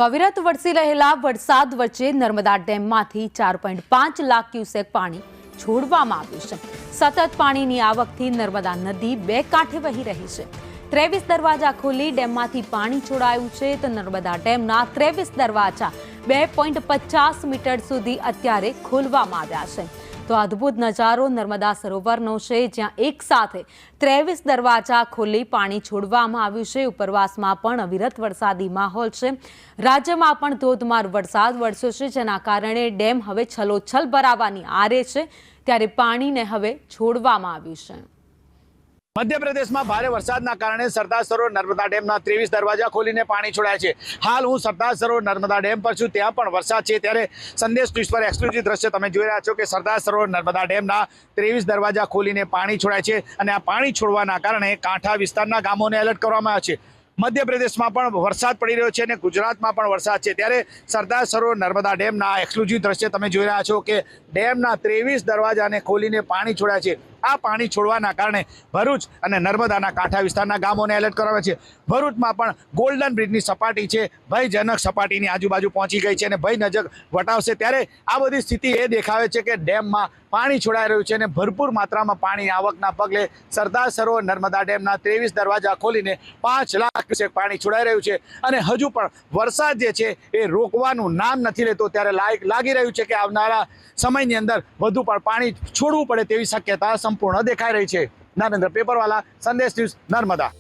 તો અવિરત વરસી રહેલા વરસાદ વચ્ચે નર્મદા ડેમમાંથી 4.5 લાખ ક્યુસેક પાણી છોડવામાં આવ્યું છે। સતત પાણીની આવકથી નર્મદા નદી બે કાંઠે વહી રહી છે। 23 દરવાજા ખોલી ડેમમાંથી પાણી છોડાયું છે તો નર્મદા ડેમના 23 દરવાજા 2.50 મીટર સુધી અત્યારે ખોલવામાં આવ્યા છે। તો અદ્ભુત નજારો નર્મદા સરોવરનો છે, જ્યાં એક સાથે 23 દરવાજા ખોલી પાણી છોડવામાં આવ્યું છે। ઉપરવાસમાં પણ અવિરત વરસાદી માહોલ છે। રાજ્યમાં પણ ધોધમાર વરસાદ વરસ્યો છે, જેના કારણે ડેમ હવે છલોછલ ભરાવાની આરે છે, ત્યારે પાણીને હવે છોડવામાં આવ્યું છે। મધ્યપ્રદેશમાં ભારે વરસાદના કારણે સરદાર સરોવર નર્મદા ડેમના 23 દરવાજા ખોલીને પાણી છોડાય છે। હાલ હું સરદાર સરોવર નર્મદા ડેમ પર છું, ત્યાં પણ વરસાદ છે। ત્યારે સંદેશ ન્યૂઝ પર એક્સક્લુઝિવ દ્રશ્ય તમે જોઈ રહ્યા છો કે સરદાર સરોવર નર્મદા ડેમના 23 દરવાજા ખોલીને પાણી છોડાય છે અને આ પાણી છોડવાના કારણે કાંઠા વિસ્તારના ગામોને એલર્ટ કરવામાં આવ્યા છે। મધ્યપ્રદેશમાં પણ વરસાદ પડી રહ્યો છે અને ગુજરાતમાં પણ વરસાદ છે। ત્યારે સરદાર સરોવર નર્મદા ડેમના એક્સક્લુઝિવ દ્રશ્ય તમે જોઈ રહ્યા છો કે ડેમના 23 દરવાજાને ખોલીને પાણી છોડાય છે। આ પાણી છોડવાના કારણે ભરૂચ અને નર્મદાના કાંઠા વિસ્તારના ગામોને એલર્ટ કરવામાં છે। ભરૂચમાં પણ ગોલ્ડન બ્રિજની સપાટી છે ભયજનક સપાટીની આજુબાજુ પહોંચી ગઈ છે અને ભયનજક વટાવશે। ત્યારે આ બધી સ્થિતિ એ દેખાવે છે કે ડેમમાં પાણી છોડાઈ રહ્યું છે અને ભરપૂર માત્રામાં પાણીની આવકના પગલે સરદાર સરોવર નર્મદા ડેમના 23 દરવાજા ખોલીને 5 લાખ ક્યુસેક પાણી છોડાઈ રહ્યું છે અને હજુ પણ વરસાદ જે છે એ રોકવાનું નામ નથી લેતો। ત્યારે લાગી રહ્યું છે કે આવનારા સમયની અંદર વધુ પણ પાણી છોડવું પડે તેવી શક્યતા સંપૂર્ણ દેખાઈ રહી છે। નરેન્દ્ર પેપરવાલા, સંદેશ ન્યૂઝ, નર્મદા।